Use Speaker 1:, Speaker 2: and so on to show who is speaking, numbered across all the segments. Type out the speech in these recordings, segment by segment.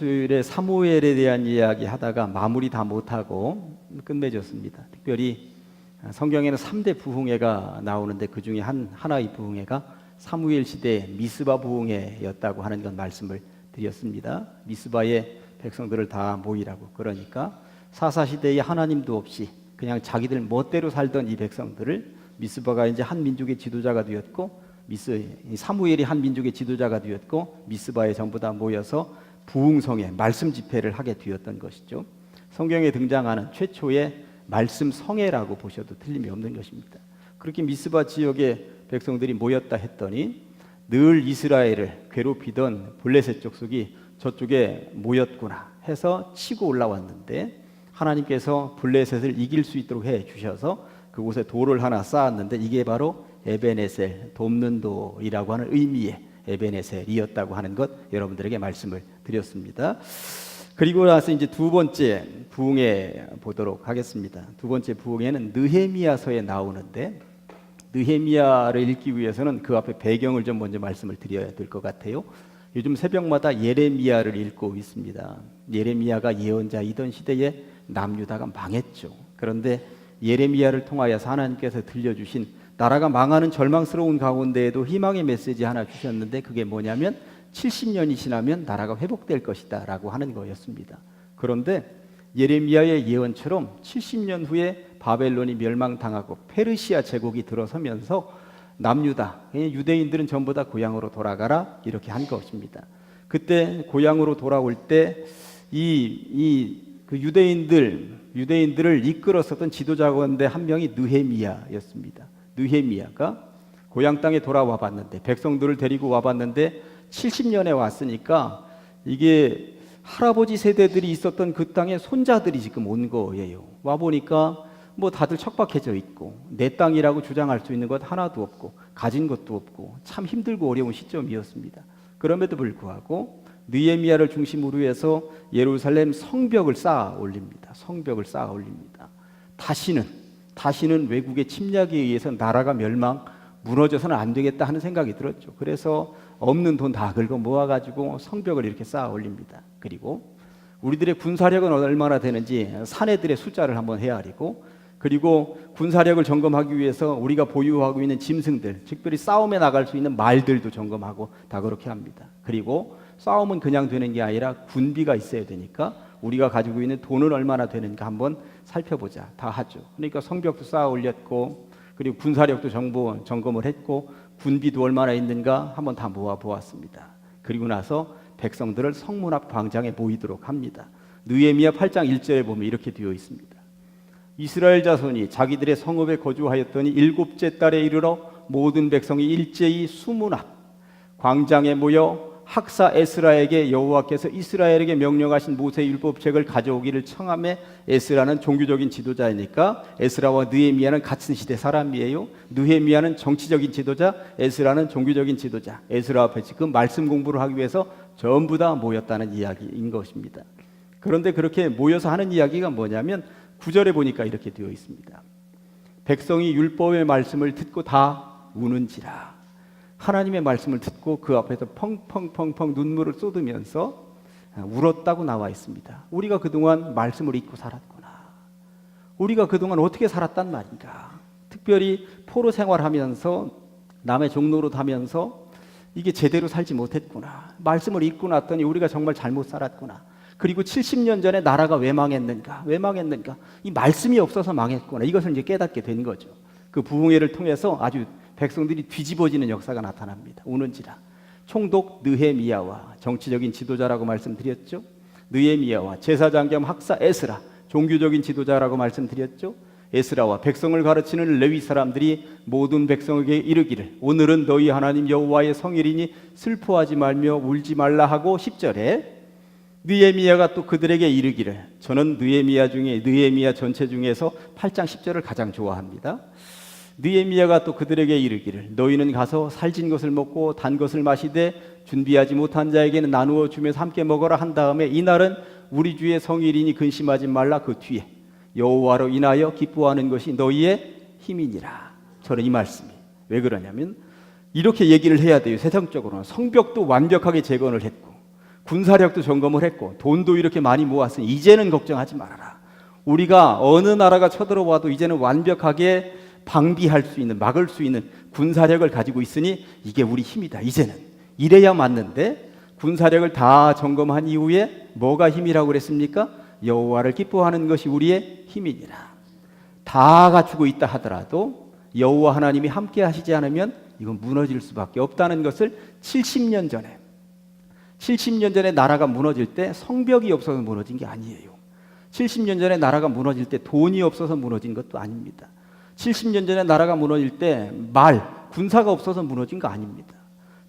Speaker 1: 수요일에 사무엘에 대한 이야기 하다가 마무리 다 못하고 끝맺었습니다. 특별히 성경에는 3대 부흥회가 나오는데 그 중에 하나의 부흥회가 사무엘 시대의 미스바 부흥회였다고 하는 건 말씀을 드렸습니다. 미스바에 백성들을 다 모이라고. 그러니까 사사시대에 하나님도 없이 그냥 자기들 멋대로 살던 이 백성들을 미스바가 이제 한 민족의 지도자가 되었고 사무엘이 한 민족의 지도자가 되었고 미스바에 전부 다 모여서 부흥성에 말씀 집회를 하게 되었던 것이죠. 성경에 등장하는 최초의 말씀 성회라고 보셔도 틀림이 없는 것입니다. 그렇게 미스바 지역의 백성들이 모였다 했더니 늘 이스라엘을 괴롭히던 블레셋 족속이 저쪽에 모였구나 해서 치고 올라왔는데 하나님께서 블레셋을 이길 수 있도록 해 주셔서 그곳에 돌을 하나 쌓았는데 이게 바로 에베네셀, 돕는 돌이라고 하는 의미의 에베네셀이었다고 하는 것 여러분들에게 말씀을 드렸습니다. 그리고 나서 이제 두 번째 부흥회 보도록 하겠습니다. 두 번째 부흥회는 느헤미야서에 나오는데 느헤미야를 읽기 위해서는 그 앞에 배경을 좀 먼저 말씀을 드려야 될 것 같아요. 요즘 새벽마다 예레미야를 읽고 있습니다. 예레미야가 예언자이던 시대에 남유다가 망했죠. 그런데 예레미야를 통하여서 하나님께서 들려주신 나라가 망하는 절망스러운 가운데에도 희망의 메시지 하나 주셨는데 그게 뭐냐면 70년이 지나면 나라가 회복될 것이다 라고 하는 거였습니다. 그런데 예레미야의 예언처럼 70년 후에 바벨론이 멸망당하고 페르시아 제국이 들어서면서 남유다, 유대인들은 전부 다 고향으로 돌아가라 이렇게 한 것입니다. 그때 고향으로 돌아올 때 그 유대인들을 이끌었었던 지도자가운데 한 명이 느헤미야였습니다. 느헤미야가 고향 땅에 돌아와 봤는데 백성들을 데리고 와 봤는데 70년에 왔으니까 이게 할아버지 세대들이 있었던 그 땅에 손자들이 지금 온 거예요. 와 보니까 뭐 다들 척박해져 있고 내 땅이라고 주장할 수 있는 것 하나도 없고 가진 것도 없고 참 힘들고 어려운 시점이었습니다. 그럼에도 불구하고 느헤미야를 중심으로 해서 예루살렘 성벽을 쌓아 올립니다. 성벽을 쌓아 올립니다. 다시는 외국의 침략에 의해서 나라가 무너져서는 안 되겠다 하는 생각이 들었죠. 그래서 없는 돈 다 긁어 모아가지고 성벽을 이렇게 쌓아 올립니다. 그리고 우리들의 군사력은 얼마나 되는지 사내들의 숫자를 한번 헤아리고 그리고 군사력을 점검하기 위해서 우리가 보유하고 있는 짐승들, 특별히 싸움에 나갈 수 있는 말들도 점검하고 다 그렇게 합니다. 그리고 싸움은 그냥 되는 게 아니라 군비가 있어야 되니까 우리가 가지고 있는 돈은 얼마나 되는가 한번 살펴보자 다 하죠. 그러니까 성벽도 쌓아 올렸고 그리고 군사력도 점검을 했고 군비도 얼마나 있는가 한번 다 모아 보았습니다. 그리고 나서 백성들을 성문 앞 광장에 모이도록 합니다. 느헤미야 8장 1절에 보면 이렇게 되어 있습니다. 이스라엘 자손이 자기들의 성읍에 거주하였더니 7째 달에 이르러 모든 백성이 일제히 수문 앞 광장에 모여 학사 에스라에게 여호와께서 이스라엘에게 명령하신 모세 율법책을 가져오기를 청하매 에스라는 종교적인 지도자이니까 에스라와 느헤미야는 같은 시대 사람이에요. 느헤미야는 정치적인 지도자, 에스라는 종교적인 지도자. 에스라 앞에 지금 말씀 공부를 하기 위해서 전부 다 모였다는 이야기인 것입니다. 그런데 그렇게 모여서 하는 이야기가 뭐냐면 9절에 보니까 이렇게 되어 있습니다. 백성이 율법의 말씀을 듣고 다 우는지라. 하나님의 말씀을 듣고 그 앞에서 펑펑펑펑 눈물을 쏟으면서 울었다고 나와 있습니다. 우리가 그동안 말씀을 잊고 살았구나. 우리가 그동안 어떻게 살았단 말인가. 특별히 포로 생활하면서 남의 종로로 다면서 이게 제대로 살지 못했구나. 말씀을 잊고 났더니 우리가 정말 잘못 살았구나. 그리고 70년 전에 나라가 왜 망했는가? 이 말씀이 없어서 망했구나. 이것을 이제 깨닫게 된 거죠. 그 부흥회를 통해서 아주 백성들이 뒤집어지는 역사가 나타납니다. 우는지라. 총독 느헤미야와 정치적인 지도자라고 말씀드렸죠. 느헤미야와 제사장 겸 학사 에스라, 종교적인 지도자라고 말씀드렸죠. 에스라와 백성을 가르치는 레위 사람들이 모든 백성에게 이르기를 오늘은 너희 하나님 여호와의 성일이니 슬퍼하지 말며 울지 말라 하고 10절에 느헤미야가 또 그들에게 이르기를 저는 느헤미야 전체 중에서 8장 10절을 가장 좋아합니다. 느헤미야가 또 그들에게 이르기를 너희는 가서 살진 것을 먹고 단 것을 마시되 준비하지 못한 자에게는 나누어 주면서 함께 먹어라 한 다음에 이날은 우리 주의 성일이니 근심하지 말라. 그 뒤에 여호와로 인하여 기뻐하는 것이 너희의 힘이니라. 저는 이 말씀이 왜 그러냐면 이렇게 얘기를 해야 돼요. 세상적으로는 성벽도 완벽하게 재건을 했고 군사력도 점검을 했고 돈도 이렇게 많이 모았으니 이제는 걱정하지 말아라. 우리가 어느 나라가 쳐들어와도 이제는 완벽하게 방비할 수 있는, 막을 수 있는 군사력을 가지고 있으니 이게 우리 힘이다. 이제는 이래야 맞는데 군사력을 다 점검한 이후에 뭐가 힘이라고 그랬습니까? 여호와를 기뻐하는 것이 우리의 힘이니라. 다 갖추고 있다 하더라도 여호와 하나님이 함께 하시지 않으면 이건 무너질 수밖에 없다는 것을 70년 전에 나라가 무너질 때 성벽이 없어서 무너진 게 아니에요. 70년 전에 나라가 무너질 때 돈이 없어서 무너진 것도 아닙니다. 70년 전에 나라가 무너질 때 군사가 없어서 무너진 거 아닙니다.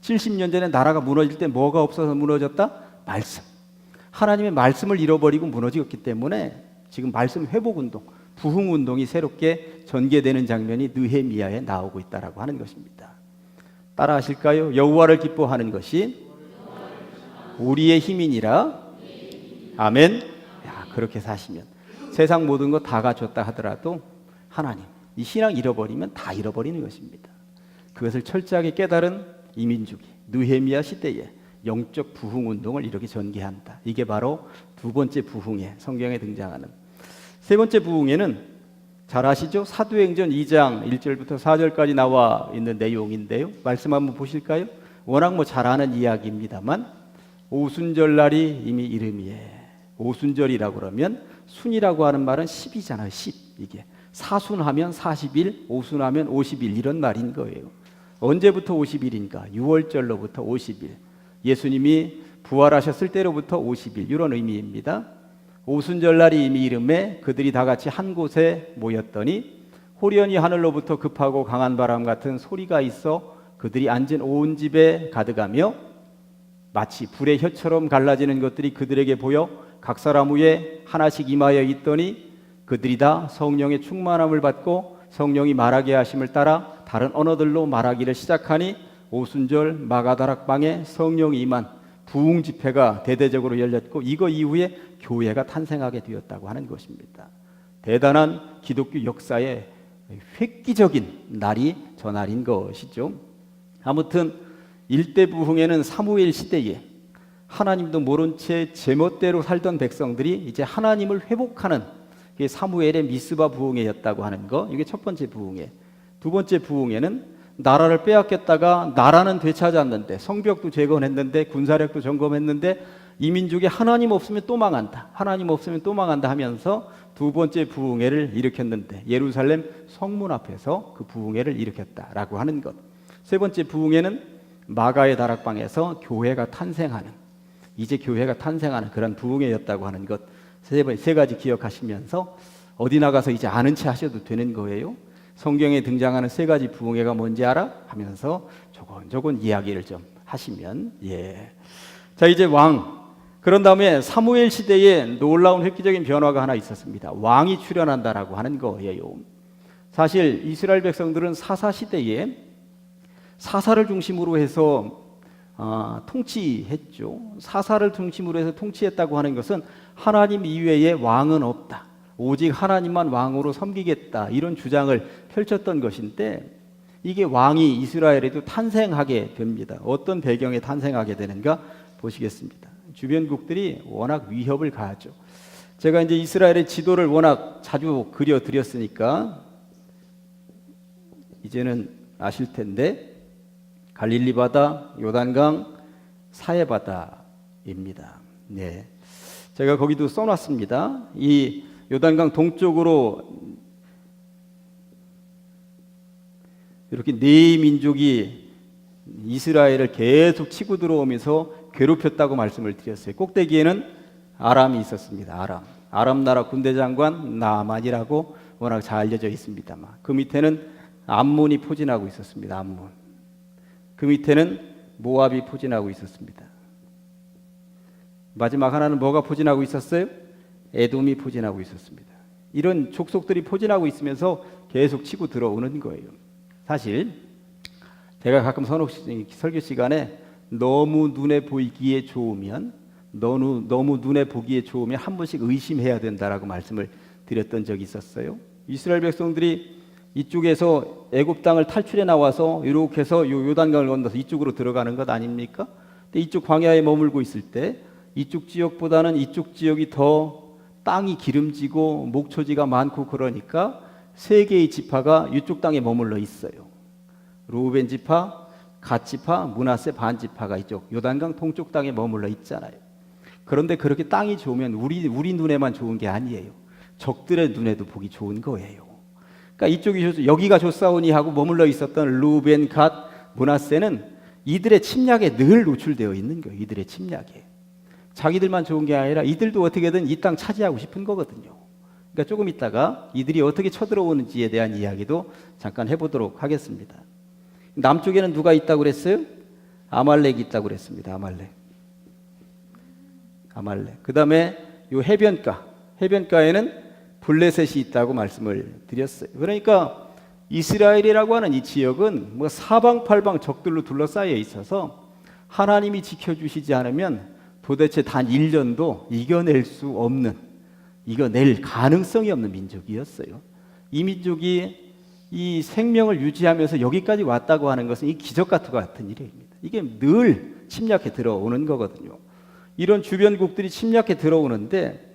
Speaker 1: 70년 전에 나라가 무너질 때 뭐가 없어서 무너졌다? 말씀. 하나님의 말씀을 잃어버리고 무너졌기 때문에 지금 말씀 회복운동, 부흥운동이 새롭게 전개되는 장면이 느헤미야에 나오고 있다라고 하는 것입니다. 따라 하실까요? 여호와를 기뻐하는 것이 우리의 힘이니라. 아멘. 야, 그렇게 사시면 세상 모든 거 다 갖췄다 하더라도 하나님, 이 신앙 잃어버리면 다 잃어버리는 것입니다. 그것을 철저하게 깨달은 이민족이 느헤미야 시대에 영적 부흥 운동을 이렇게 전개한다. 이게 바로 두 번째 부흥에 성경에 등장하는. 세 번째 부흥에는 잘 아시죠? 사도행전 2장 1절부터 4절까지 나와 있는 내용인데요. 말씀 한번 보실까요? 워낙 잘 아는 이야기입니다만 오순절 날이 이미 이름이에. 오순절이라고 그러면 순이라고 하는 말은 10이잖아요. 10. 이게 사순하면 40일, 오순하면 50일 이런 말인 거예요. 언제부터 50일인가? 6월절로부터 50일. 예수님이 부활하셨을 때로부터 50일 이런 의미입니다. 오순절 날이 이미 이름에 그들이 다 같이 한 곳에 모였더니 호련히 하늘로부터 급하고 강한 바람 같은 소리가 있어 그들이 앉은 온 집에 가득하며 마치 불의 혀처럼 갈라지는 것들이 그들에게 보여 각 사람 위에 하나씩 임하여 있더니 그들이 다 성령의 충만함을 받고 성령이 말하게 하심을 따라 다른 언어들로 말하기를 시작하니 오순절 마가다락방에 성령이 임한 부흥 집회가 대대적으로 열렸고 이거 이후에 교회가 탄생하게 되었다고 하는 것입니다. 대단한 기독교 역사의 획기적인 날이 저 날인 것이죠. 아무튼 일대 부흥에는 사무엘 시대에 하나님도 모른 채 제멋대로 살던 백성들이 이제 하나님을 회복하는 게 사무엘의 미스바 부흥회였다고 하는 거. 이게 첫 번째 부흥회. 두 번째 부흥회는 나라를 빼앗겼다가 나라는 되찾았는데 성벽도 재건했는데 군사력도 점검했는데 이 민족이 하나님 없으면 또 망한다. 하나님 없으면 또 망한다 하면서 두 번째 부흥회를 일으켰는데 예루살렘 성문 앞에서 그 부흥회를 일으켰다라고 하는 것. 세 번째 부흥회는 마가의 다락방에서 교회가 탄생하는, 이제 교회가 탄생하는 그런 부흥회였다고 하는 것. 세 가지 기억하시면서 어디 나가서 이제 아는 체 하셔도 되는 거예요. 성경에 등장하는 세 가지 부흥회가 뭔지 알아? 하면서 조곤조곤 이야기를 좀 하시면 자, 이제 그런 다음에 사무엘 시대에 놀라운 획기적인 변화가 하나 있었습니다. 왕이 출현한다라고 하는 거예요. 사실 이스라엘 백성들은 사사 시대에 사사를 중심으로 해서 통치했죠. 사사를 중심으로 해서 통치했다고 하는 것은 하나님 이외에 왕은 없다. 오직 하나님만 왕으로 섬기겠다. 이런 주장을 펼쳤던 것인데 이게 왕이 이스라엘에도 탄생하게 됩니다. 어떤 배경에 탄생하게 되는가 보시겠습니다. 주변국들이 워낙 위협을 가하죠. 제가 이제 이스라엘의 지도를 워낙 자주 그려드렸으니까 이제는 아실 텐데 갈릴리 바다, 요단강, 사해 바다입니다. 네, 제가 거기도 써놨습니다. 이 요단강 동쪽으로 이렇게 네 민족이 이스라엘을 계속 치고 들어오면서 괴롭혔다고 말씀을 드렸어요. 꼭대기에는 아람이 있었습니다. 아람 나라 군대 장관 나아만이라고 워낙 잘 알려져 있습니다만 그 밑에는 암몬이 포진하고 있었습니다. 암몬. 그 밑에는 모압이 포진하고 있었습니다. 마지막 하나는 뭐가 포진하고 있었어요? 에돔이 포진하고 있었습니다. 이런 족속들이 포진하고 있으면서 계속 치고 들어오는 거예요. 사실 제가 가끔 설교 시간에 너무 눈에 보이기에 좋으면 너무 눈에 보기에 좋으면 한 번씩 의심해야 된다라고 말씀을 드렸던 적이 있었어요. 이스라엘 백성들이 이쪽에서 애굽 땅을 탈출해 나와서 이렇게 해서 요단강을 건너서 이쪽으로 들어가는 것 아닙니까? 근데 이쪽 광야에 머물고 있을 때 이쪽 지역보다는 이쪽 지역이 더 땅이 기름지고 목초지가 많고 그러니까 세 개의 지파가 이쪽 땅에 머물러 있어요. 르우벤 지파, 갓 지파, 므낫세 반 지파가 이쪽 요단강 동쪽 땅에 머물러 있잖아요. 그런데 그렇게 땅이 좋으면 우리 눈에만 좋은 게 아니에요. 적들의 눈에도 보기 좋은 거예요. 그러니까 이쪽이 여기가 좋사오니 하고 머물러 있었던 르우벤, 갓, 므낫세는 이들의 침략에 늘 노출되어 있는 거예요. 이들의 침략에. 자기들만 좋은 게 아니라 이들도 어떻게든 이 땅 차지하고 싶은 거거든요. 그러니까 조금 있다가 이들이 어떻게 쳐들어오는지에 대한 이야기도 잠깐 해보도록 하겠습니다. 남쪽에는 누가 있다고 그랬어요? 아말렉이 있다고 그랬습니다. 아말렉. 그 다음에 요 해변가에는 블레셋이 있다고 말씀을 드렸어요. 그러니까 이스라엘이라고 하는 이 지역은 뭐 사방팔방 적들로 둘러싸여 있어서 하나님이 지켜주시지 않으면 도대체 단 1년도 이겨낼 가능성이 없는 민족이었어요. 이 민족이 이 생명을 유지하면서 여기까지 왔다고 하는 것은 이 기적 같은 일입니다. 이게 늘 침략해 들어오는 거거든요. 이런 주변국들이 침략해 들어오는데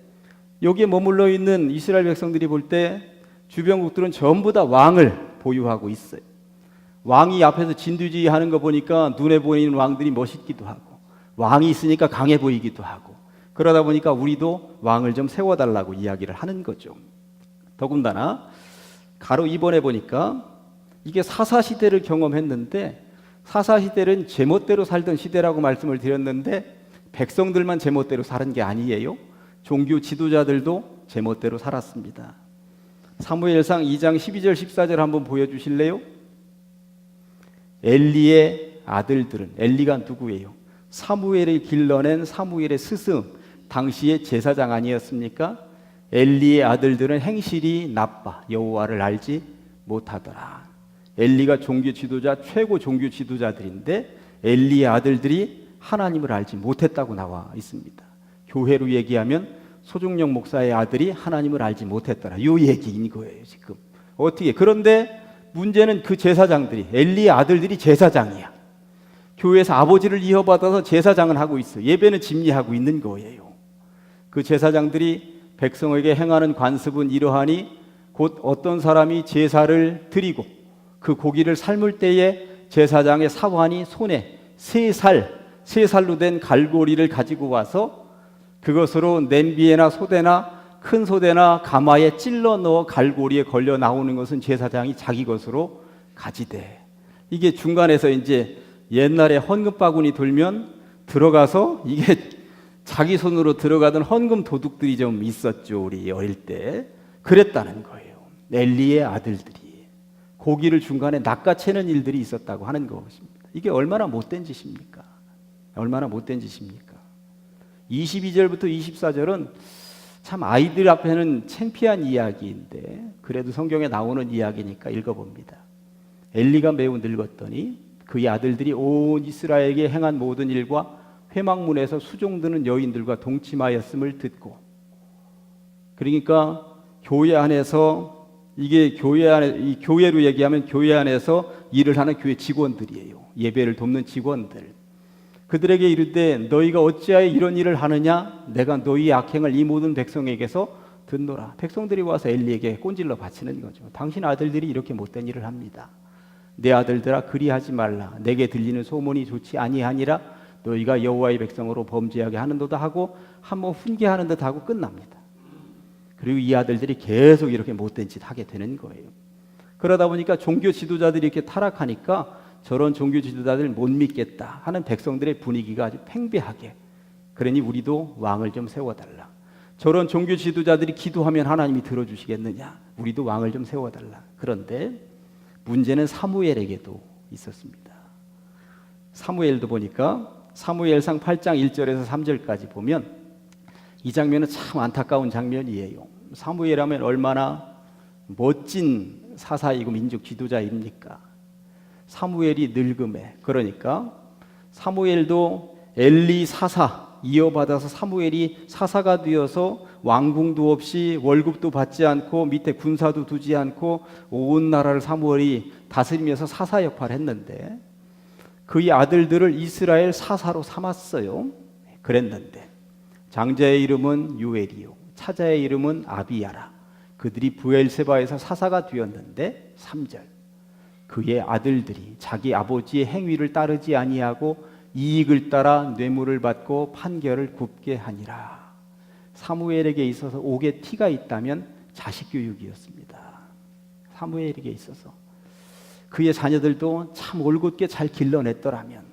Speaker 1: 여기에 머물러 있는 이스라엘 백성들이 볼 때 주변국들은 전부 다 왕을 보유하고 있어요. 왕이 앞에서 진두지휘하는 거 보니까 눈에 보이는 왕들이 멋있기도 하고 왕이 있으니까 강해 보이기도 하고 그러다 보니까 우리도 왕을 좀 세워달라고 이야기를 하는 거죠. 더군다나 가로 2번에 보니까 이게 사사시대를 경험했는데 사사시대는 제멋대로 살던 시대라고 말씀을 드렸는데 백성들만 제멋대로 사는 게 아니에요. 종교 지도자들도 제멋대로 살았습니다. 사무엘상 2장 12절 14절 한번 보여주실래요? 엘리의 아들들은 엘리가 누구예요? 사무엘을 길러낸 사무엘의 스승 당시의 제사장 아니었습니까? 엘리의 아들들은 행실이 나빠 여호와를 알지 못하더라. 엘리가 종교 지도자 최고 종교 지도자들인데 엘리의 아들들이 하나님을 알지 못했다고 나와 있습니다. 교회로 얘기하면 소중령 목사의 아들이 하나님을 알지 못했더라. 이 얘기인 거예요 지금. 어떻게? 그런데 문제는 그 제사장들이 엘리의 아들들이 제사장이야. 교회에서 아버지를 이어받아서 제사장을 하고 있어. 예배는 집리하고 있는 거예요. 그 제사장들이 백성에게 행하는 관습은 이러하니 곧 어떤 사람이 제사를 드리고 그 고기를 삶을 때에 제사장의 사환이 손에 세 살로 된 갈고리를 가지고 와서 그것으로 냄비에나 소대나 큰 소대나 가마에 찔러 넣어 갈고리에 걸려 나오는 것은 제사장이 자기 것으로 가지되 이게 중간에서 이제 옛날에 헌금 바구니 돌면 들어가서 이게 자기 손으로 들어가던 헌금 도둑들이 좀 있었죠. 우리 어릴 때 그랬다는 거예요. 엘리의 아들들이 고기를 중간에 낚아채는 일들이 있었다고 하는 것입니다. 이게 얼마나 못된 짓입니까? 얼마나 못된 짓입니까? 22절부터 24절은 참 아이들 앞에는 창피한 이야기인데 그래도 성경에 나오는 이야기니까 읽어봅니다. 엘리가 매우 늙었더니 그의 아들들이 온 이스라엘에게 행한 모든 일과 회막문에서 수종드는 여인들과 동침하였음을 듣고 그러니까 교회 안에서 이게 교회로 얘기하면 교회 안에서 일을 하는 교회 직원들이에요. 예배를 돕는 직원들. 그들에게 이르되 너희가 어찌하여 이런 일을 하느냐? 내가 너희의 악행을 이 모든 백성에게서 듣노라. 백성들이 와서 엘리에게 꼰질러 바치는 거죠. 당신 아들들이 이렇게 못된 일을 합니다. 내 아들들아 그리하지 말라. 내게 들리는 소문이 좋지 아니하니라. 너희가 여호와의 백성으로 범죄하게 하는 듯 하고 한번 훈계하는 듯 하고 끝납니다. 그리고 이 아들들이 계속 이렇게 못된 짓 하게 되는 거예요. 그러다 보니까 종교 지도자들이 이렇게 타락하니까 저런 종교 지도자들 못 믿겠다 하는 백성들의 분위기가 아주 팽배하게 그러니 우리도 왕을 좀 세워달라. 저런 종교 지도자들이 기도하면 하나님이 들어주시겠느냐. 우리도 왕을 좀 세워달라. 그런데 문제는 사무엘에게도 있었습니다. 사무엘도 보니까 사무엘상 8장 1절에서 3절까지 보면 이 장면은 참 안타까운 장면이에요. 사무엘하면 얼마나 멋진 사사이고 민족 지도자입니까? 사무엘이 늙음에 그러니까 사무엘도 엘리 사사 이어받아서 사무엘이 사사가 되어서 왕궁도 없이 월급도 받지 않고 밑에 군사도 두지 않고 온 나라를 사무엘이 다스리면서 사사 역할을 했는데 그의 아들들을 이스라엘 사사로 삼았어요. 그랬는데 장자의 이름은 유엘이요 차자의 이름은 아비야라. 그들이 브엘세바에서 사사가 되었는데 3절 그의 아들들이 자기 아버지의 행위를 따르지 아니하고 이익을 따라 뇌물을 받고 판결을 굽게 하니라. 사무엘에게 있어서 옥의 티가 있다면 자식 교육이었습니다. 사무엘에게 있어서 그의 자녀들도 참 올곧게 잘 길러냈더라면,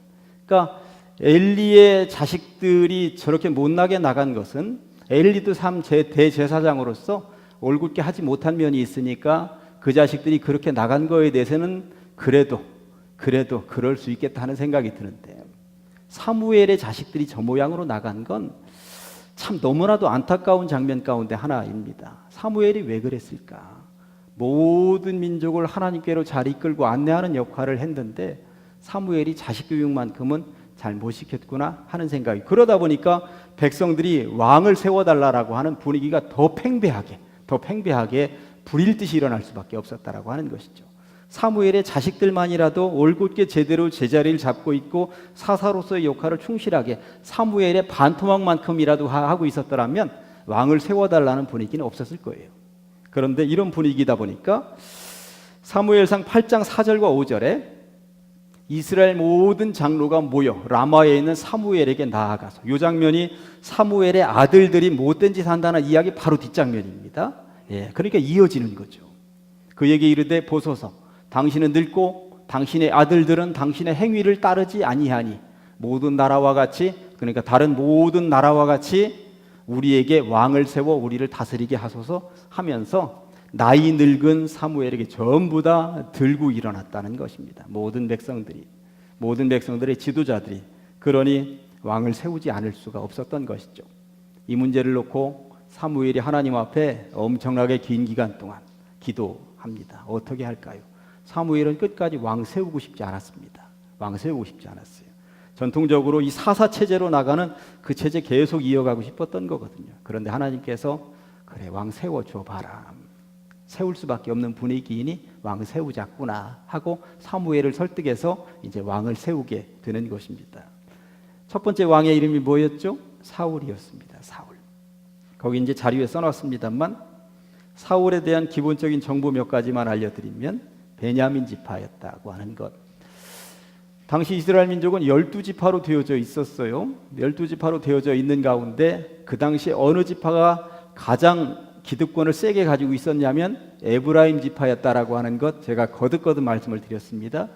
Speaker 1: 그러니까 엘리의 자식들이 저렇게 못나게 나간 것은 엘리도 참 대제사장으로서 올곧게 하지 못한 면이 있으니까 그 자식들이 그렇게 나간 거에 대해서는 그래도 그럴 수 있겠다 하는 생각이 드는데, 사무엘의 자식들이 저 모양으로 나간 건 참 너무나도 안타까운 장면 가운데 하나입니다. 사무엘이 왜 그랬을까? 모든 민족을 하나님께로 잘 이끌고 안내하는 역할을 했는데 사무엘이 자식 교육만큼은 잘 못 시켰구나 하는 생각이, 그러다 보니까 백성들이 왕을 세워달라고 하는 분위기가 더 팽배하게 불일 듯이 일어날 수밖에 없었다라고 하는 것이죠. 사무엘의 자식들만이라도 올곧게 제대로 제자리를 잡고 있고 사사로서의 역할을 충실하게 사무엘의 반토막만큼이라도 하고 있었더라면 왕을 세워달라는 분위기는 없었을 거예요. 그런데 이런 분위기다 보니까 사무엘상 8장 4절과 5절에 이스라엘 모든 장로가 모여 라마에 있는 사무엘에게 나아가서, 이 장면이 사무엘의 아들들이 못된 짓 한다는 이야기 바로 뒷장면입니다. 그러니까 이어지는 거죠. 그에게 이르되 보소서, 당신은 늙고 당신의 아들들은 당신의 행위를 따르지 아니하니 모든 나라와 같이, 그러니까 다른 모든 나라와 같이 우리에게 왕을 세워 우리를 다스리게 하소서 하면서 나이 늙은 사무엘에게 전부 다 들고 일어났다는 것입니다. 모든 백성들의 지도자들이. 그러니 왕을 세우지 않을 수가 없었던 것이죠. 이 문제를 놓고 사무엘이 하나님 앞에 엄청나게 긴 기간 동안 기도합니다. 어떻게 할까요? 사무엘은 끝까지 왕 세우고 싶지 않았습니다. 왕 세우고 싶지 않았어요. 전통적으로 이 사사 체제로 나가는 그 체제 계속 이어가고 싶었던 거거든요. 그런데 하나님께서 그래, 왕 세워줘 봐라. 세울 수밖에 없는 분위기이니 왕 세우자꾸나 하고 사무엘을 설득해서 이제 왕을 세우게 되는 것입니다. 첫 번째 왕의 이름이 뭐였죠? 사울이었습니다. 사울. 거기 이제 자료에 써놨습니다만 사울에 대한 기본적인 정보 몇 가지만 알려드리면 베냐민 지파였다고 하는 것. 당시 이스라엘 민족은 12지파로 되어져 있었어요. 12지파로 되어져 있는 가운데 그 당시 어느 지파가 가장 기득권을 세게 가지고 있었냐면 에브라임 지파였다라고 하는 것, 제가 거듭 말씀을 드렸습니다.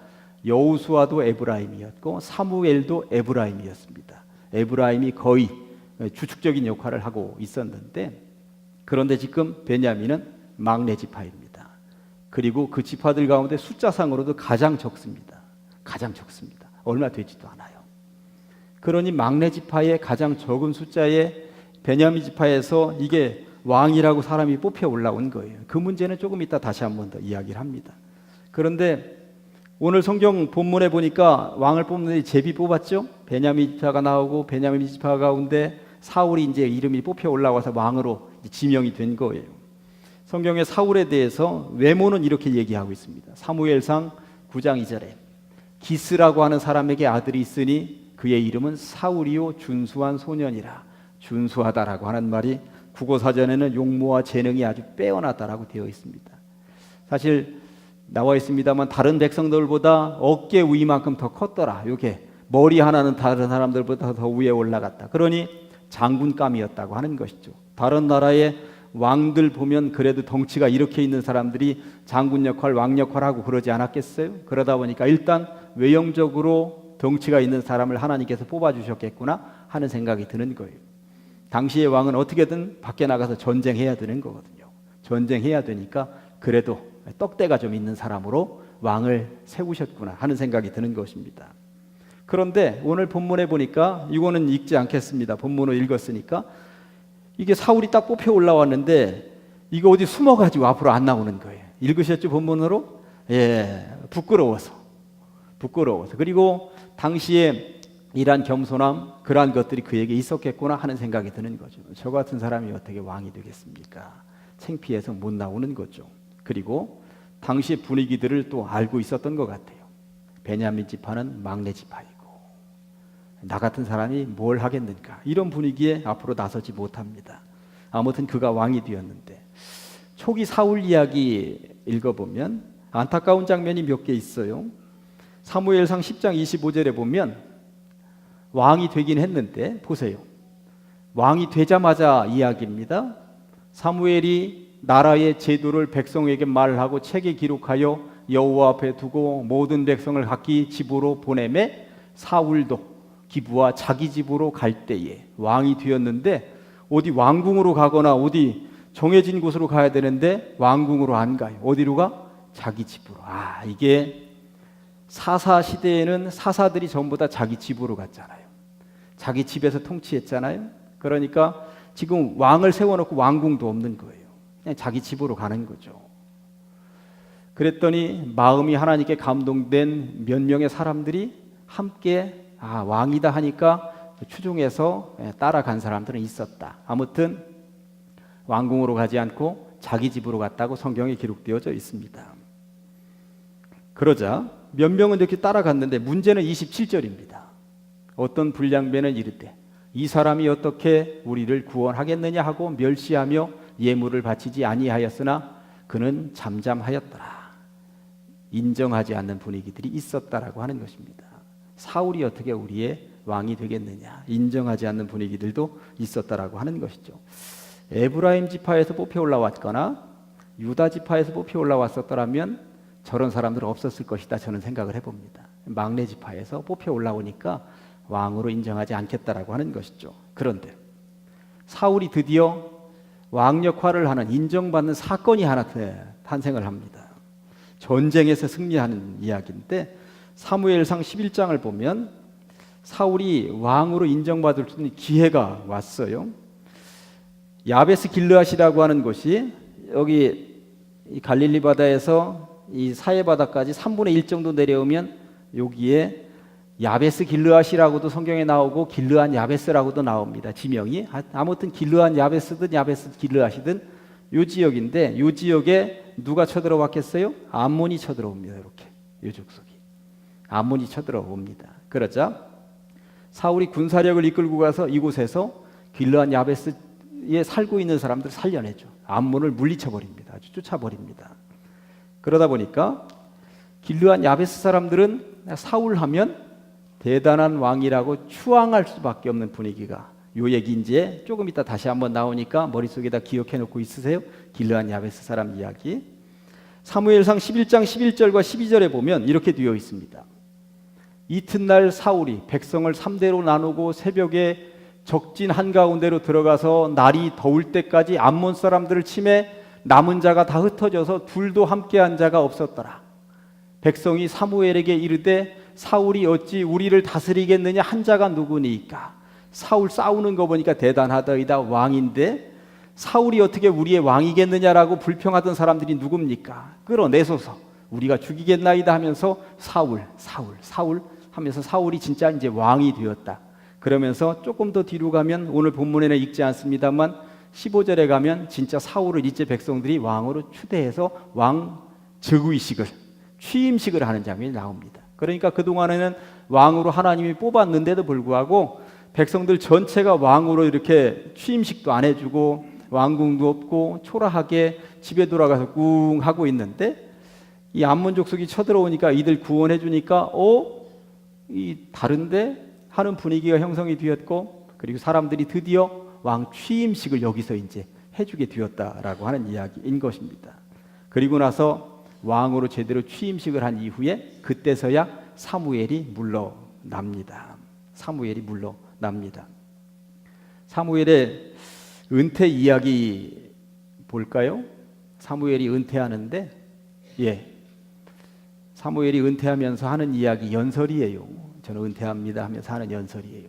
Speaker 1: 여호수아도 에브라임이었고 사무엘도 에브라임이었습니다. 에브라임이 거의 주축적인 역할을 하고 있었는데, 그런데 지금 베냐민은 막내 지파입니다. 그리고 그 지파들 가운데 숫자상으로도 가장 적습니다. 얼마 되지도 않아요. 그러니 막내 지파의 가장 적은 숫자의 베냐민 지파에서 이게 왕이라고 사람이 뽑혀 올라온 거예요. 그 문제는 조금 이따 다시 한 번 더 이야기를 합니다. 그런데 오늘 성경 본문에 보니까 왕을 뽑는 제비 뽑았죠. 베냐민 지파가 나오고 베냐민 지파 가운데 사울이 이제 이름이 뽑혀 올라와서 왕으로 지명이 된 거예요. 성경의 사울에 대해서 외모는 이렇게 얘기하고 있습니다. 사무엘상 9장 2절에 기스라고 하는 사람에게 아들이 있으니 그의 이름은 사울이요 준수한 소년이라. 준수하다라고 하는 말이 국어사전에는 용모와 재능이 아주 빼어나다라고 되어 있습니다. 사실 나와 있습니다만 다른 백성들보다 어깨 위만큼 더 컸더라. 이게 머리 하나는 다른 사람들보다 더 위에 올라갔다. 그러니 장군감이었다고 하는 것이죠. 다른 나라의 왕들 보면 그래도 덩치가 이렇게 있는 사람들이 장군 역할, 왕 역할하고 그러지 않았겠어요? 그러다 보니까 일단 외형적으로 덩치가 있는 사람을 하나님께서 뽑아주셨겠구나 하는 생각이 드는 거예요. 당시의 왕은 어떻게든 밖에 나가서 전쟁해야 되는 거거든요. 전쟁해야 되니까 그래도 떡대가 좀 있는 사람으로 왕을 세우셨구나 하는 생각이 드는 것입니다. 그런데 오늘 본문에 보니까 이거는 읽지 않겠습니다. 본문을 읽었으니까 이게 사울이 딱 뽑혀 올라왔는데 이거 어디 숨어가지고 앞으로 안 나오는 거예요. 읽으셨죠? 본문으로? 부끄러워서. 그리고 당시에 이러한 겸손함, 그러한 것들이 그에게 있었겠구나 하는 생각이 드는 거죠. 저 같은 사람이 어떻게 왕이 되겠습니까? 창피해서 못 나오는 거죠. 그리고 당시 분위기들을 또 알고 있었던 것 같아요. 베냐민 지파는 막내 지파이고 나 같은 사람이 뭘 하겠는가, 이런 분위기에 앞으로 나서지 못합니다. 아무튼 그가 왕이 되었는데, 초기 사울 이야기 읽어보면 안타까운 장면이 몇 개 있어요. 사무엘상 10장 25절에 보면 왕이 되긴 했는데, 보세요. 왕이 되자마자 이야기입니다. 사무엘이 나라의 제도를 백성에게 말하고 책에 기록하여 여호와 앞에 두고 모든 백성을 각기 집으로 보내매 사울도 기브와 자기 집으로 갈 때에 왕이 되었는데, 어디 왕궁으로 가거나 어디 정해진 곳으로 가야 되는데 왕궁으로 안 가요. 어디로 가? 자기 집으로. 이게 사사 시대에는 사사들이 전부 다 자기 집으로 갔잖아요. 자기 집에서 통치했잖아요. 그러니까 지금 왕을 세워놓고 왕궁도 없는 거예요. 그냥 자기 집으로 가는 거죠. 그랬더니 마음이 하나님께 감동된 몇 명의 사람들이 함께 왕이다 하니까 추종해서 따라간 사람들은 있었다. 아무튼 왕궁으로 가지 않고 자기 집으로 갔다고 성경에 기록되어져 있습니다. 그러자 몇 명은 이렇게 따라갔는데, 문제는 27절입니다. 어떤 불량배는 이르되 이 사람이 어떻게 우리를 구원하겠느냐 하고 멸시하며 예물을 바치지 아니하였으나 그는 잠잠하였더라. 인정하지 않는 분위기들이 있었다라고 하는 것입니다. 사울이 어떻게 우리의 왕이 되겠느냐, 인정하지 않는 분위기들도 있었다라고 하는 것이죠. 에브라임 지파에서 뽑혀 올라왔거나 유다 지파에서 뽑혀 올라왔었더라면 저런 사람들은 없었을 것이다, 저는 생각을 해봅니다. 막내 지파에서 뽑혀 올라오니까 왕으로 인정하지 않겠다라고 하는 것이죠. 그런데 사울이 드디어 왕 역할을 하는, 인정받는 사건이 하나 탄생을 합니다. 전쟁에서 승리하는 이야기인데, 사무엘상 11장을 보면 사울이 왕으로 인정받을 수 있는 기회가 왔어요. 야베스 길르앗이라고 하는 곳이 여기 갈릴리 바다에서 이 사해 바다까지 3분의 1 정도 내려오면 여기에 야베스 길르앗이라고도 성경에 나오고 길르앗 야베스라고도 나옵니다. 지명이. 아무튼 길르앗 야베스든 야베스 길르앗이든 요 지역인데, 요 지역에 누가 쳐들어왔겠어요? 암몬이 쳐들어옵니다. 이렇게 요 족속이 암몬이 쳐들어옵니다. 그러자 사울이 군사력을 이끌고 가서 이곳에서 길르앗 야베스에 살고 있는 사람들 살려내죠. 암몬을 물리쳐버립니다. 아주 쫓아버립니다. 그러다 보니까 길르앗 야베스 사람들은 사울하면 대단한 왕이라고 추앙할 수밖에 없는 분위기가, 요 얘기 이제 조금 이따 다시 한번 나오니까 머릿속에다 기억해 놓고 있으세요. 길르앗 야베스 사람 이야기. 사무엘상 11장 11절과 12절에 보면 이렇게 되어 있습니다. 이튿날 사울이 백성을 3대로 나누고 새벽에 적진 한가운데로 들어가서 날이 더울 때까지 암몬 사람들을 치매 남은 자가 다 흩어져서 둘도 함께한 자가 없었더라. 백성이 사무엘에게 이르되 사울이 어찌 우리를 다스리겠느냐, 한 자가 누구니까? 사울 싸우는 거 보니까 대단하더이다. 왕인데 사울이 어떻게 우리의 왕이겠느냐라고 불평하던 사람들이 누굽니까? 끌어내소서, 우리가 죽이겠나이다 하면서 사울 하면서 사울이 진짜 이제 왕이 되었다. 그러면서 조금 더 뒤로 가면 오늘 본문에는 읽지 않습니다만 15절에 가면 진짜 사울을 이제 백성들이 왕으로 추대해서 왕 즉위식을, 취임식을 하는 장면이 나옵니다. 그러니까 그동안에는 왕으로 하나님이 뽑았는데도 불구하고 백성들 전체가 왕으로 이렇게 취임식도 안 해주고 왕궁도 없고 초라하게 집에 돌아가서 꿍 하고 있는데, 이 암몬 족속이 쳐들어오니까 이들 구원해 주니까 이 다른데 하는 분위기가 형성이 되었고, 그리고 사람들이 드디어 왕 취임식을 여기서 이제 해주게 되었다라고 하는 이야기인 것입니다. 그리고 나서 왕으로 제대로 취임식을 한 이후에 그때서야 사무엘이 물러납니다. 사무엘의 은퇴 이야기 볼까요? 사무엘이 은퇴하는데, 사무엘이 은퇴하면서 하는 이야기 연설이에요. 저는 은퇴합니다 하면서 하는 연설이에요.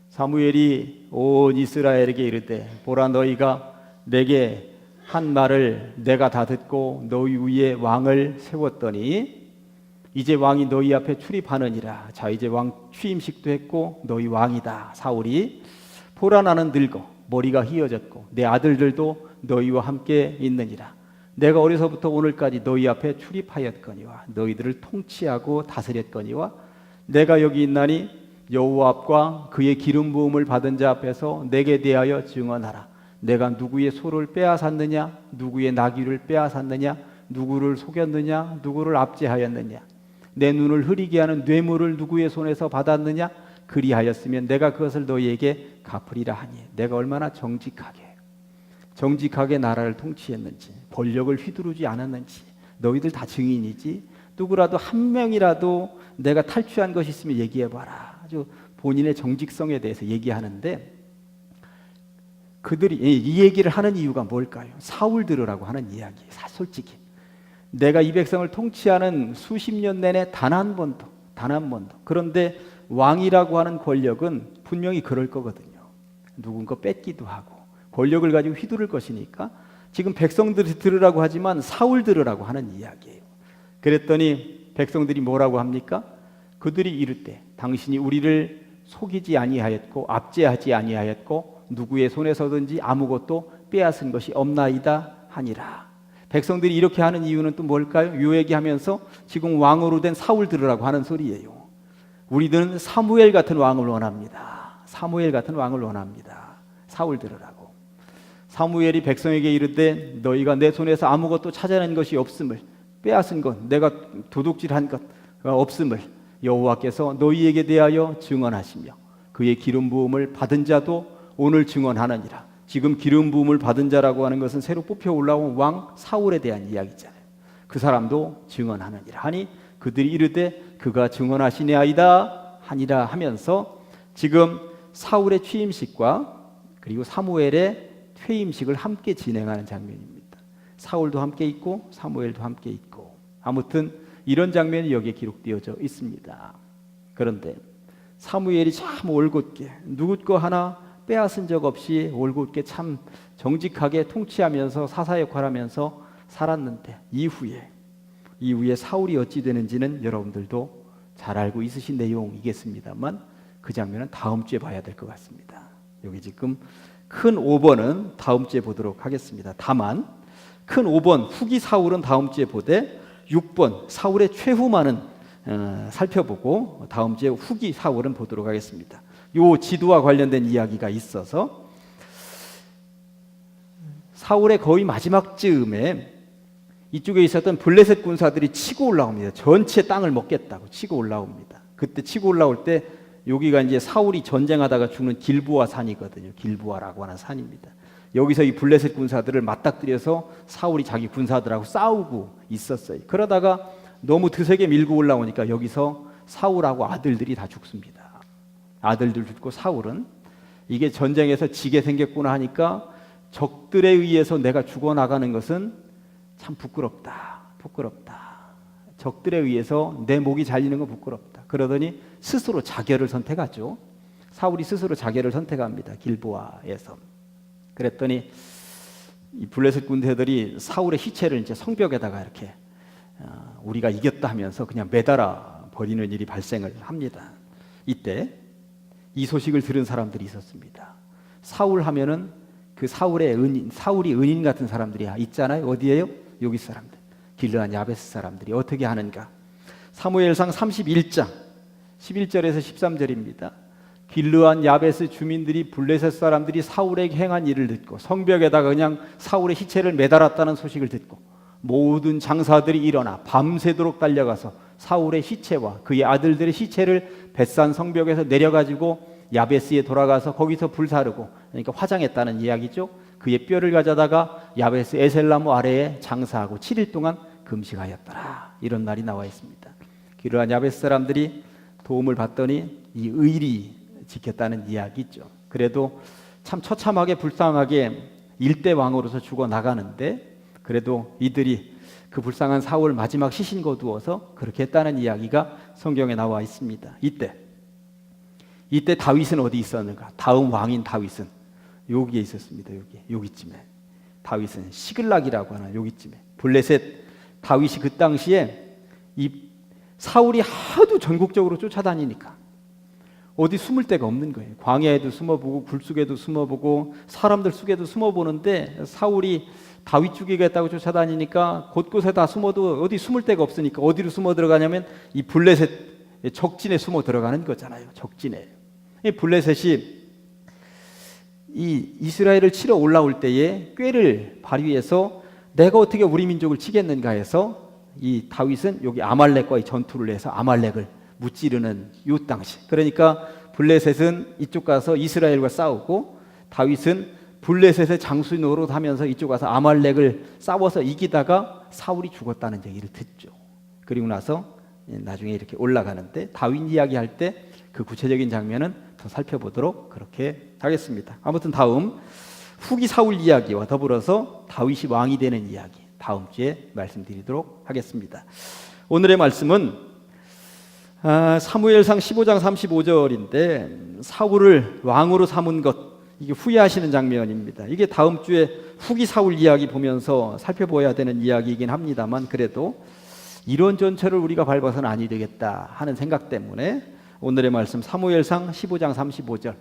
Speaker 1: 사무엘이 온 이스라엘에게 이르되 보라, 너희가 내게 한 말을 내가 다 듣고 너희 위에 왕을 세웠더니 이제 왕이 너희 앞에 출입하느니라. 자, 이제 왕 취임식도 했고 너희 왕이다. 사울이 보라, 나는 늙어 머리가 휘어졌고 내 아들들도 너희와 함께 있느니라. 내가 어려서부터 오늘까지 너희 앞에 출입하였거니와 너희들을 통치하고 다스렸거니와 내가 여기 있나니 여호와 앞과 그의 기름 부음을 받은 자 앞에서 내게 대하여 증언하라. 내가 누구의 소를 빼앗았느냐, 누구의 나귀를 빼앗았느냐, 누구를 속였느냐, 누구를 압제하였느냐, 내 눈을 흐리게 하는 뇌물을 누구의 손에서 받았느냐, 그리하였으면 내가 그것을 너희에게 갚으리라 하니, 내가 얼마나 정직하게 나라를 통치했는지, 권력을 휘두르지 않았는지 너희들 다 증인이지. 누구라도 한 명이라도 내가 탈취한 것이 있으면 얘기해봐라. 아주 본인의 정직성에 대해서 얘기하는데, 그들이 이 얘기를 하는 이유가 뭘까요? 사울 들으라고 하는 이야기. 솔직히 내가 이 백성을 통치하는 수십 년 내내 단 한 번도. 그런데 왕이라고 하는 권력은 분명히 그럴 거거든요. 누군가 뺏기도 하고 권력을 가지고 휘두를 것이니까 지금 백성들이 들으라고 하지만 사울 들으라고 하는 이야기예요. 그랬더니 백성들이 뭐라고 합니까? 그들이 이르되 당신이 우리를 속이지 아니하였고 압제하지 아니하였고 누구의 손에서든지 아무것도 빼앗은 것이 없나이다 하니라. 백성들이 이렇게 하는 이유는 또 뭘까요? 요 얘기하면서 지금 왕으로 된 사울 들으라고 하는 소리예요. 우리들은 사무엘 같은 왕을 원합니다. 사울 들으라고. 사무엘이 백성에게 이르되 너희가 내 손에서 아무것도 찾아낸 것이 없음을, 빼앗은 것, 내가 도둑질한 것 없음을 여호와께서 너희에게 대하여 증언하시며 그의 기름 부음을 받은 자도 오늘 증언하느니라. 지금 기름 부음을 받은 자라고 하는 것은 새로 뽑혀 올라온 왕 사울에 대한 이야기잖아요. 그 사람도 증언하느니라 하니 그들이 이르되 그가 증언하시니이다 하니라 하면서 지금 사울의 취임식과 그리고 사무엘의 퇴임식을 함께 진행하는 장면입니다. 사울도 함께 있고 사무엘도 함께 있고, 아무튼 이런 장면이 여기에 기록되어져 있습니다. 그런데 사무엘이 참 올곧게 누구 거 하나 빼앗은 적 없이 올곧게 참 정직하게 통치하면서 사사 역할하면서 살았는데, 이후에 사울이 어찌 되는지는 여러분들도 잘 알고 있으신 내용이겠습니다만 그 장면은 다음 주에 봐야 될 것 같습니다. 여기 지금 큰 5번은 다음 주에 보도록 하겠습니다. 다만 큰 5번 후기 사울은 다음 주에 보되 6번 사울의 최후만은 살펴보고 다음 주에 후기 사울은 보도록 하겠습니다. 요 지도와 관련된 이야기가 있어서 사울의 거의 마지막 즈음에 이쪽에 있었던 블레셋 군사들이 치고 올라옵니다. 전체 땅을 먹겠다고 치고 올라옵니다. 그때 치고 올라올 때 여기가 이제 사울이 전쟁하다가 죽는 길보아 산이거든요. 길보아라고 하는 산입니다. 여기서 이 블레셋 군사들을 맞닥뜨려서 사울이 자기 군사들하고 싸우고 있었어요. 그러다가 너무 드세게 밀고 올라오니까 여기서 사울하고 아들들이 다 죽습니다. 아들들 죽고 사울은 이게 전쟁에서 지게 생겼구나 하니까 적들에 의해서 내가 죽어나가는 것은 참 부끄럽다. 적들에 의해서 내 목이 잘리는 건 부끄럽다. 그러더니 스스로 자결을 선택하죠. 사울이 스스로 자결을 선택합니다. 길보아에서. 그랬더니 이 블레셋 군대들이 사울의 시체를 이제 성벽에다가 이렇게 우리가 이겼다 하면서 그냥 매달아 버리는 일이 발생을 합니다. 이때 이 소식을 들은 사람들이 있었습니다. 사울 하면은 그 사울이 은인 같은 사람들이 있잖아요. 어디예요? 여기 사람들. 길르한 야베스 사람들이 어떻게 하는가? 사무엘상 31장 11절에서 13절입니다. 길르한 야베스 주민들이 블레셋 사람들이 사울에게 행한 일을 듣고 성벽에다가 그냥 사울의 시체를 매달았다는 소식을 듣고 모든 장사들이 일어나 밤새도록 달려가서 사울의 시체와 그의 아들들의 시체를 벳산 성벽에서 내려가지고 야베스에 돌아가서 거기서 불사르고, 그러니까 화장했다는 이야기죠. 그의 뼈를 가져다가 야베스 에셀나무 아래에 장사하고 7일 동안 금식하였더라. 이런 말이 나와 있습니다. 그러한 야베스 사람들이 도움을 받더니 이 의리 지켰다는 이야기죠. 그래도 참 처참하게 불쌍하게 일대 왕으로서 죽어나가는데 그래도 이들이 그 불쌍한 사울 마지막 시신 거두어서 그렇게 했다는 이야기가 성경에 나와 있습니다. 이때 다윗은 어디 있었는가? 다음 왕인 다윗은 여기에 있었습니다. 여기쯤에. 다윗은 시글락이라고 하는 여기쯤에. 블레셋 다윗이 그 당시에 이 사울이 하도 전국적으로 쫓아다니니까 어디 숨을 데가 없는 거예요. 광야에도 숨어보고 굴속에도 숨어보고 사람들 속에도 숨어보는데 사울이 다윗 죽이겠다고 쫓아다니니까 곳곳에 다 숨어도 어디 숨을 데가 없으니까 어디로 숨어 들어가냐면 이 블레셋 적진에 숨어 들어가는 거잖아요. 적진에. 이 블레셋이 이 이스라엘을 치러 올라올 때에 꾀를 발휘해서 내가 어떻게 우리 민족을 치겠는가 해서 이 다윗은 여기 아말렉과의 전투를 해서 아말렉을 무찌르는 요 당시. 그러니까 블레셋은 이쪽 가서 이스라엘과 싸우고 다윗은 블레셋의 장수 노릇하면서 이쪽 가서 아말렉을 싸워서 이기다가 사울이 죽었다는 얘기를 듣죠. 그리고 나서 나중에 이렇게 올라가는데 다윗 이야기할 때 그 구체적인 장면은 더 살펴보도록 그렇게 하겠습니다. 아무튼 다음 후기 사울 이야기와 더불어서 다윗이 왕이 되는 이야기 다음 주에 말씀드리도록 하겠습니다. 오늘의 말씀은 사무엘상 15장 35절인데 사울을 왕으로 삼은 것 이게 후회하시는 장면입니다. 이게 다음 주에 후기 사울 이야기 보면서 살펴봐야 되는 이야기이긴 합니다만 그래도 이론 전체를 우리가 밟아서는 아니 되겠다 하는 생각 때문에 오늘의 말씀 사무엘상 15장 35절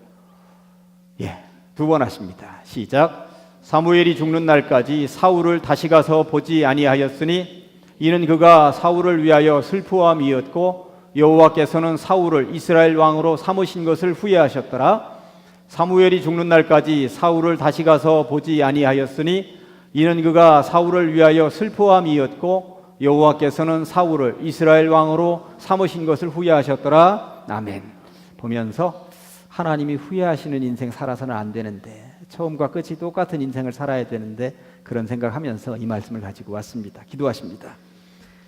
Speaker 1: 두 번 하십니다. 시작. 사무엘이 죽는 날까지 사울을 다시 가서 보지 아니하였으니 이는 그가 사울을 위하여 슬퍼함이었고 여호와께서는 사울을 이스라엘 왕으로 삼으신 것을 후회하셨더라. 사무엘이 죽는 날까지 사울을 다시 가서 보지 아니하였으니 이는 그가 사울을 위하여 슬퍼함이었고 여호와께서는 사울을 이스라엘 왕으로 삼으신 것을 후회하셨더라. 아멘. 보면서 하나님이 후회하시는 인생 살아서는 안 되는데 처음과 끝이 똑같은 인생을 살아야 되는데 그런 생각하면서 이 말씀을 가지고 왔습니다. 기도하십니다.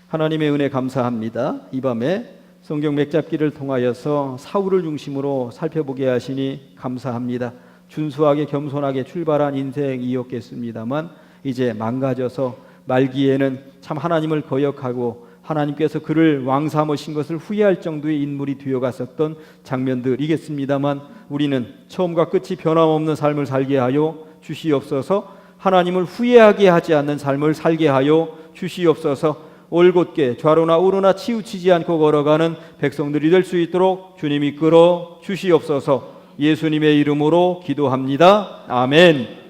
Speaker 1: 하나님의 은혜 감사합니다. 이 밤에 성경 맥잡기를 통하여서 사울을 중심으로 살펴보게 하시니 감사합니다. 준수하게 겸손하게 출발한 인생이었겠습니다만 이제 망가져서 말기에는 참 하나님을 거역하고 하나님께서 그를 왕 삼으신 것을 후회할 정도의 인물이 되어갔었던 장면들이겠습니다만 우리는 처음과 끝이 변함없는 삶을 살게 하여 주시옵소서. 하나님을 후회하게 하지 않는 삶을 살게 하여 주시옵소서. 올곧게 좌로나 우로나 치우치지 않고 걸어가는 백성들이 될 수 있도록 주님이 이끌어 주시옵소서. 예수님의 이름으로 기도합니다. 아멘.